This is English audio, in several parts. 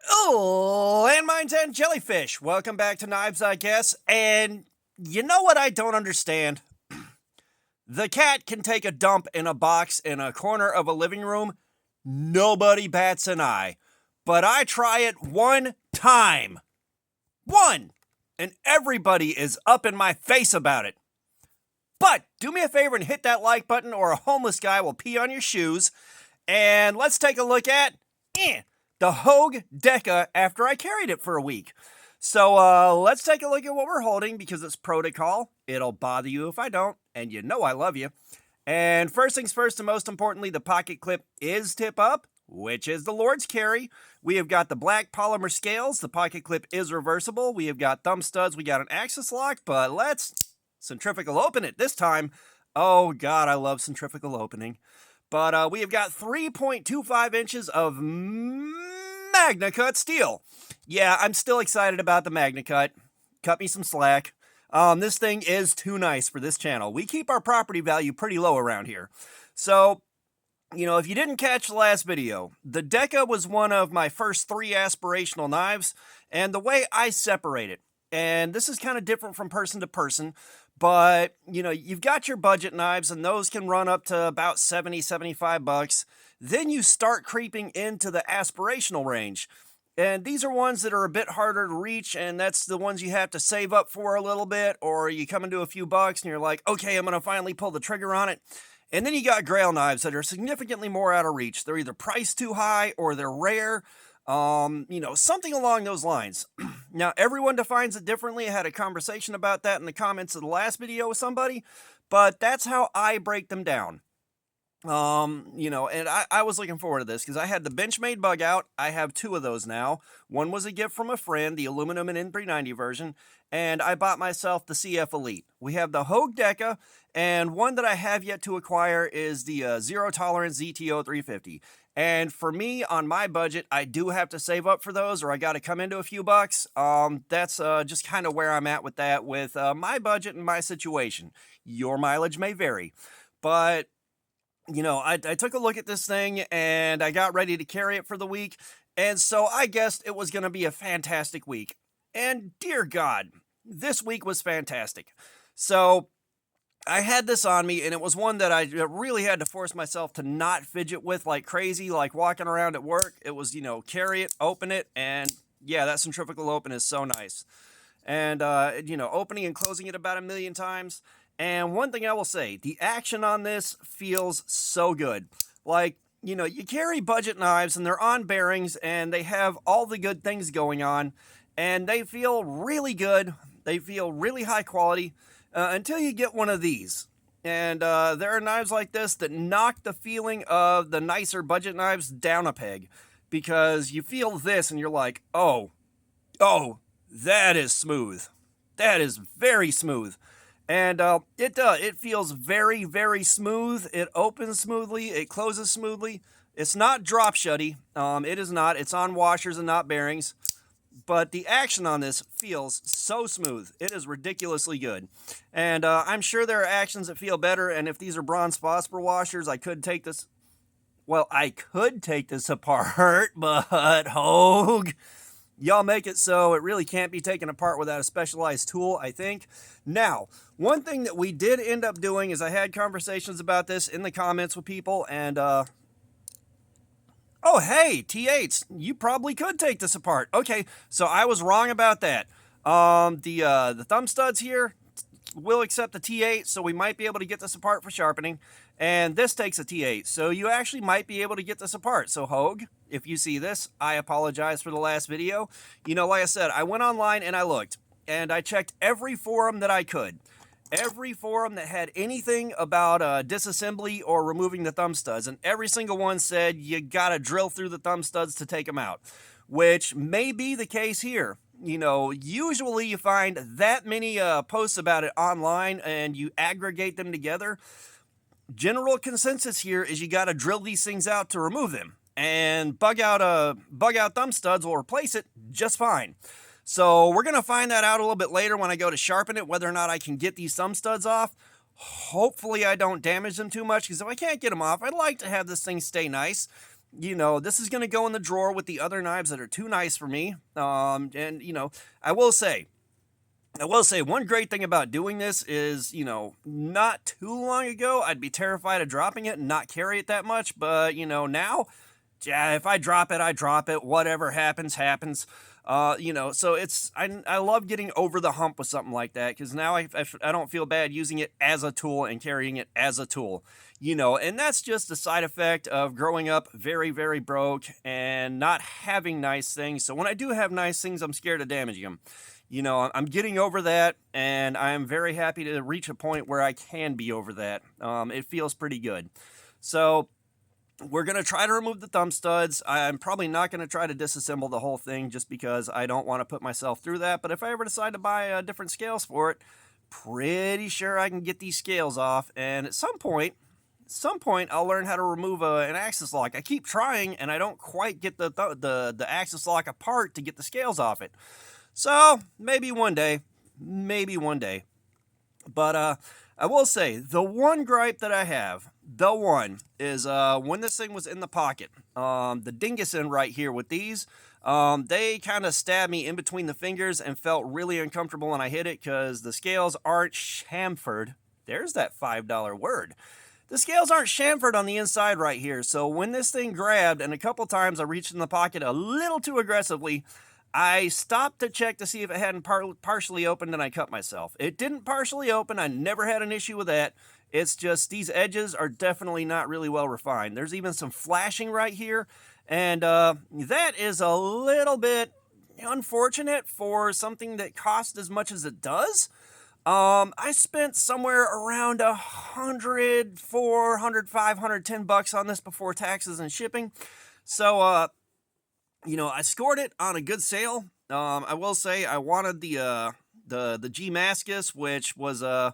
Oh, landmines and jellyfish. Welcome back to Knives, I guess. And you know what I don't understand? The cat can take a dump in a box in a corner of a living room. Nobody bats an eye. But I try it one time. One! And everybody is up in my face about it. But do me a favor and hit that like button, or a homeless guy will pee on your shoes. And let's take a look at the Hogue Deka after I carried it for a week. So let's take a look at what we're holding, because it's protocol. It'll bother you if I don't, and you know I love you. And first things first, and most importantly, the pocket clip is tip up, which is the Lord's carry. We have got the black polymer scales. The pocket clip is reversible. We have got thumb studs. We got an axis lock, but let's centrifugal open it this time. Oh God, I love centrifugal opening. But we have got 3.25 inches of Magna Cut steel. Yeah, I'm still excited about the Magna Cut. Cut me some slack. This thing is too nice for this channel. We keep our property value pretty low around here. So, you know, if you didn't catch the last video, the Deka was one of my first 3 aspirational knives, and the way I separate it, and this is kind of different from person to person, but, you know, you've got your budget knives, and those can run up to about 70, 75 bucks. Then you start creeping into the aspirational range. And these are ones that are a bit harder to reach, and that's the ones you have to save up for a little bit, or you come into a few bucks and you're like, okay, I'm going to finally pull the trigger on it. And then you got grail knives that are significantly more out of reach. They're either priced too high or they're rare. You know, something along those lines. Now, everyone defines it differently. I had a conversation about that in the comments of the last video with somebody, but that's how I break them down. You know, and I was looking forward to this because I had the Benchmade bug out. I have 2 of those now. One was a gift from a friend, the aluminum and N390 version, and I bought myself the CF Elite. We have the Hogue Deka, and one that I have yet to acquire is the Zero Tolerance ZTO 350. And for me, on my budget, I do have to save up for those, or I got to come into a few bucks. That's just kind of where I'm at with that, with my budget and my situation. Your mileage may vary, but you know, I took a look at this thing and I got ready to carry it for the week. And so I guessed it was going to be a fantastic week. And dear God, this week was fantastic. So I had this on me, and it was one that I really had to force myself to not fidget with like crazy, like walking around at work. It was, you know, carry it, open it, and yeah, that centrifugal open is so nice. And, you know, opening and closing it about 1,000,000 times. And one thing I will say, the action on this feels so good. Like, you know, you carry budget knives and they're on bearings and they have all the good things going on, and they feel really good. They feel really high quality until you get one of these. And there are knives like this that knock the feeling of the nicer budget knives down a peg, because you feel this and you're like, oh, that is smooth. That is very smooth. And it feels very, very smooth. It opens smoothly. It closes smoothly. It's not drop shutty. It is not. It's on washers and not bearings. But the action on this feels so smooth. It is ridiculously good. And I'm sure there are actions that feel better. And if these are bronze phosphor washers, I could take this. Well, I could take this apart, but Hogue, y'all make it so it really can't be taken apart without a specialized tool, I think. Now, one thing that we did end up doing is I had conversations about this in the comments with people, and oh, hey, T8s, you probably could take this apart. Okay, so I was wrong about that. The thumb studs here will accept the T8, so we might be able to get this apart for sharpening. And this takes a T8, so you actually might be able to get this apart. So Hogue, if you see this, I apologize for the last video. You know, like I said, I went online and I looked, and I checked every forum that I could. Every forum that had anything about disassembly or removing the thumb studs, and every single one said you gotta drill through the thumb studs to take them out, which may be the case here. You know, usually you find that many posts about it online and you aggregate them together. General consensus here is you got to drill these things out to remove them, and bug out thumb studs will replace it just fine. So we're going to find that out a little bit later when I go to sharpen it, whether or not I can get these thumb studs off. Hopefully I don't damage them too much, because if I can't get them off, I'd like to have this thing stay nice. this is going to go in the drawer with the other knives that are too nice for me. And, I will say, one great thing about doing this is, not too long ago, I'd be terrified of dropping it and not carry it that much. But, now, yeah, if I drop it, I drop it. Whatever happens, happens. So I love getting over the hump with something like that because now I don't feel bad using it as a tool and carrying it as a tool, and that's just a side effect of growing up very, very broke and not having nice things. So when I do have nice things, I'm scared of damaging them. I'm getting over that, and I'm very happy to reach a point where I can be over that. It feels pretty good. So we're going to try to remove the thumb studs. I'm probably not going to try to disassemble the whole thing just because I don't want to put myself through that. But if I ever decide to buy different scales for it, pretty sure I can get these scales off. And at some point, I'll learn how to remove an axis lock. I keep trying, and I don't quite get the axis lock apart to get the scales off it. So maybe one day. But I will say, the one gripe that I have, is when this thing was in the pocket, the dingus end right here with these, they kind of stabbed me in between the fingers and felt really uncomfortable when I hit it because the scales aren't chamfered. There's that $5 word. The scales aren't chamfered on the inside right here, so when this thing grabbed, and a couple times I reached in the pocket a little too aggressively, I stopped to check to see if it hadn't partially opened, and I cut myself. It didn't partially open. I never had an issue with that. It's just these edges are definitely not really well refined. There's even some flashing right here, and that is a little bit unfortunate for something that costs as much as it does. I spent somewhere around $100, $400, $500, $10 on this before taxes and shipping. So, I scored it on a good sale. I will say I wanted the G Mascus, which was I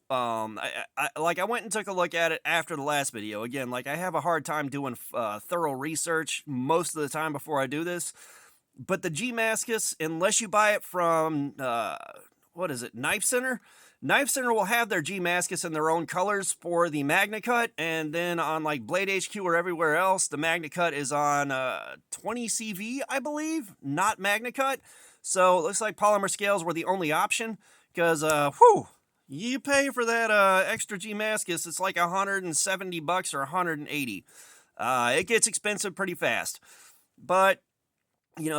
went and took a look at it after the last video. Again, I have a hard time doing thorough research most of the time before I do this. But the G Mascus, unless you buy it from Knife Center. Knife Center will have their G Mascus in their own colors for the Magna Cut, and then on Blade HQ or everywhere else, the Magna Cut is on 20 CV, I believe, not Magna Cut. So it looks like polymer scales were the only option, because you pay for that extra G Mascus, it's like $170 or $180. It gets expensive pretty fast, but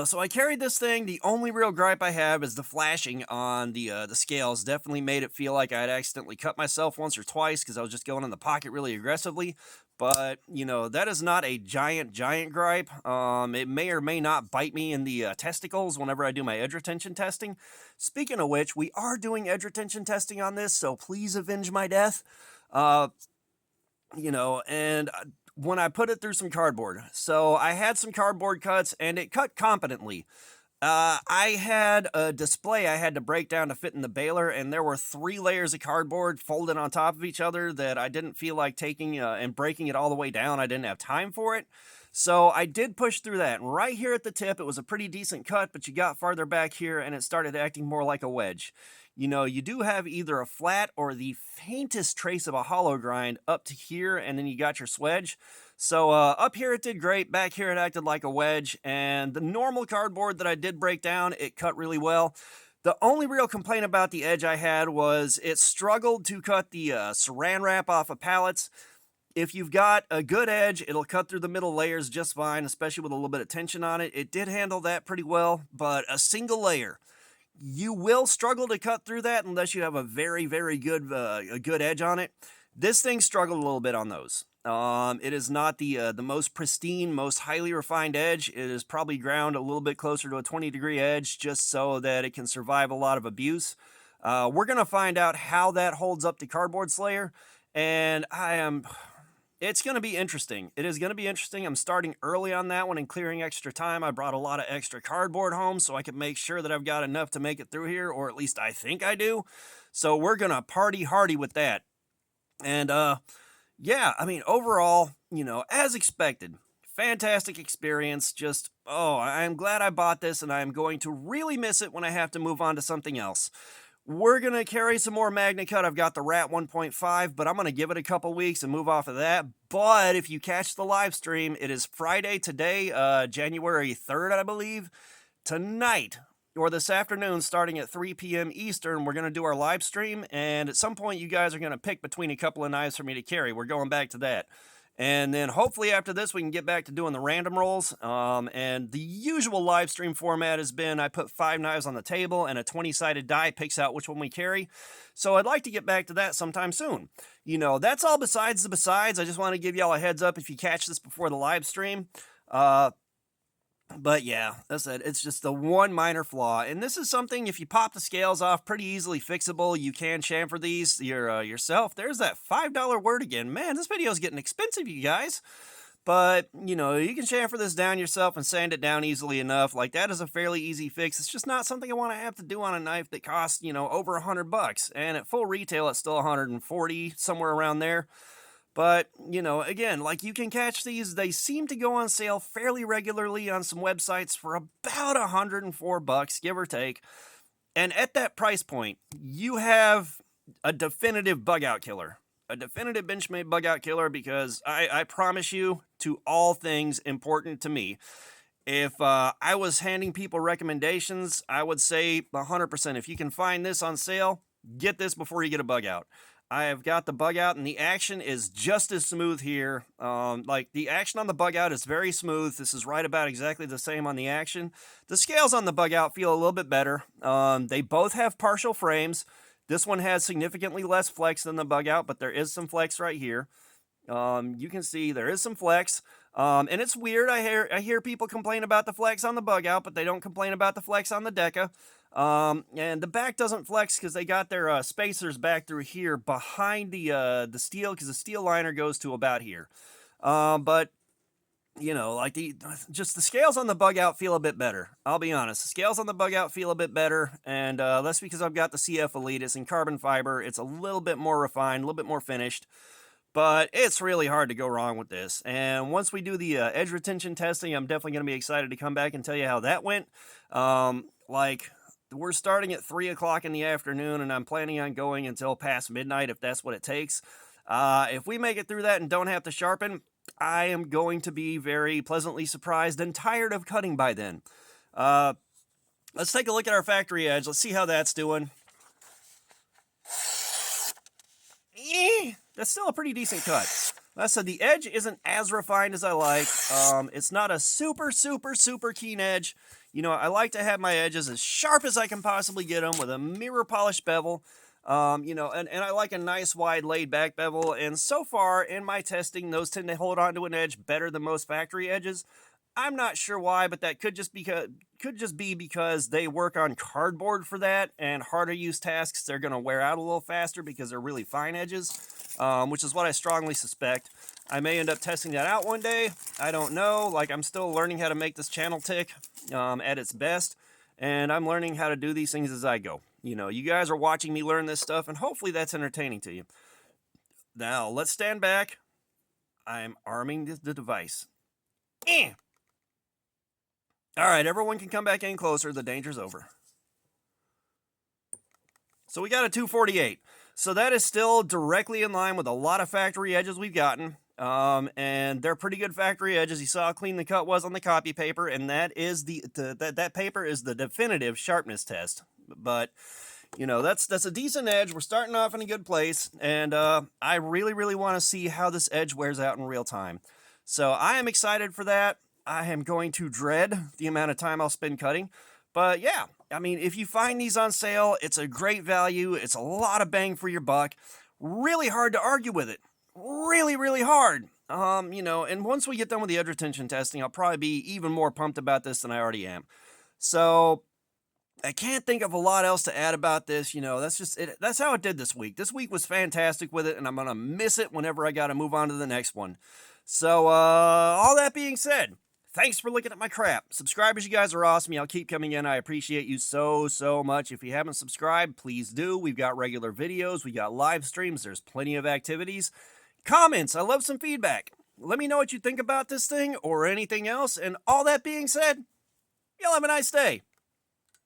so I carried this thing. The only real gripe I have is the flashing on the scales. Definitely made it feel like I'd accidentally cut myself once or twice because I was just going in the pocket really aggressively. But, that is not a giant gripe. It may or may not bite me in the testicles whenever I do my edge retention testing. Speaking of which, we are doing edge retention testing on this, so please avenge my death. And when I put it through some cardboard. So I had some cardboard cuts, and it cut competently. I had a display I had to break down to fit in the baler, and there were 3 layers of cardboard folded on top of each other that I didn't feel like taking and breaking it all the way down. I didn't have time for it. So I did push through that. And right here at the tip, it was a pretty decent cut, but you got farther back here, and it started acting more like a wedge. You do have either a flat or the faintest trace of a hollow grind up to here, and then you got your swedge. So up here it did great, back here it acted like a wedge, and the normal cardboard that I did break down, it cut really well. The only real complaint about the edge I had was it struggled to cut the saran wrap off of pallets. If you've got a good edge, it'll cut through the middle layers just fine, especially with a little bit of tension on it. It did handle that pretty well, but a single layer, you will struggle to cut through that unless you have a very, very good edge on it. This thing struggled a little bit on those. It is not the most pristine, most highly refined edge. It is probably ground a little bit closer to a 20-degree edge just so that it can survive a lot of abuse. We're going to find out how that holds up to Cardboard Slayer, and it's going to be interesting. It is going to be interesting. I'm starting early on that one and clearing extra time. I brought a lot of extra cardboard home so I could make sure that I've got enough to make it through here, or at least I think I do. So we're going to party hardy with that. And, overall, as expected, fantastic experience. Just, I'm glad I bought this, and I'm going to really miss it when I have to move on to something else. We're going to carry some more Magna Cut. I've got the Rat 1.5, but I'm going to give it a couple weeks and move off of that. But if you catch the live stream, it is Friday today, January 3rd, I believe. Tonight, or this afternoon, starting at 3 p.m. Eastern, we're going to do our live stream. And at some point, you guys are going to pick between a couple of knives for me to carry. We're going back to that. And then hopefully after this, we can get back to doing the random rolls. And the usual live stream format has been I put 5 knives on the table and a 20-sided die picks out which one we carry. So I'd like to get back to that sometime soon. You know, that's all besides the besides. I just want to give y'all a heads up if you catch this before the live stream. But yeah, that's it. It's just the one minor flaw. And this is something, if you pop the scales off, pretty easily fixable. You can chamfer these yourself. There's that $5 word again. Man, this video is getting expensive, you guys. But, you know, you can chamfer this down yourself and sand it down easily enough. Like, that is a fairly easy fix. It's just not something I want to have to do on a knife that costs, you know, over $100. And at full retail, it's still 140, somewhere around there. But, you know, again, like, you can catch these. They seem to go on sale fairly regularly on some websites for about $104, give or take. And at that price point, you have a definitive bug-out killer. A definitive Benchmade bug-out killer, because I promise you, to all things important to me, if I was handing people recommendations, I would say 100%. If you can find this on sale, get this before you get a bug-out. I have got the bug out, and the action is just as smooth here. Like, the action on the bug out is very smooth. This is right about exactly the same on the action. The scales on the bug out feel a little bit better. They both have partial frames. This one has significantly less flex than the bug out, but there is some flex right here. You can see there is some flex. And it's weird. I hear people complain about the flex on the bug out, but they don't complain about the flex on the Deka. And the back doesn't flex because they got their spacers back through here behind the steel, because the steel liner goes to about here. But you know, like the scales on the bug out feel a bit better. I'll be honest, the scales on the bug out feel a bit better, and that's because I've got the CF Elite. It's in carbon fiber. It's a little bit more refined, a little bit more finished. But it's really hard to go wrong with this. And once we do the edge retention testing, I'm definitely going to be excited to come back and tell you how that went. Like, we're starting at 3 o'clock in the afternoon, and I'm planning on going until past midnight if that's what it takes. If we make it through that and don't have to sharpen, I am going to be very pleasantly surprised and tired of cutting by then. Let's take a look at our factory edge. Let's see how that's doing. That's still a pretty decent cut. Like I said, the edge isn't as refined as I like. It's not a super keen edge. You know, I like to have my edges as sharp as I can possibly get them with a mirror polished bevel. You know, and I like a nice wide laid back bevel. And so far in my testing, those tend to hold on to an edge better than most factory edges. I'm not sure why, but that could just be because they work on cardboard for that, and harder use tasks they're going to wear out a little faster because they're really fine edges, which is what I strongly suspect. I may end up testing that out one day. I don't know. Like, I'm still learning how to make this channel tick at its best, and I'm learning how to do these things as I go. You know, you guys are watching me learn this stuff, and hopefully that's entertaining to you. Now, let's stand back. I'm arming the device. All right, everyone can come back in closer. The danger's over. So we got a 248. So that is still directly in line with a lot of factory edges we've gotten. And they're pretty good factory edges. You saw how clean the cut was on the copy paper, and that is that paper is the definitive sharpness test. But you know, that's a decent edge. We're starting off in a good place, and I really want to see how this edge wears out in real time. So I am excited for that. I am going to dread the amount of time I'll spend cutting. But yeah, I mean, if you find these on sale, it's a great value. It's a lot of bang for your buck. Really hard to argue with it. Really hard. You know, and once we get done with the edge retention testing, I'll probably be even more pumped about this than I already am. So I can't think of a lot else to add about this. You know, that's just it. That's how it did this week. This week was fantastic with it, and I'm going to miss it whenever I got to move on to the next one. So, all that being said, thanks for looking at my crap. Subscribers, you guys are awesome. Y'all keep coming in. I appreciate you so much. If you haven't subscribed, please do. We've got regular videos. We got live streams. There's plenty of activities. Comments. I love some feedback. Let me know what you think about this thing or anything else. And all that being said, y'all have a nice day.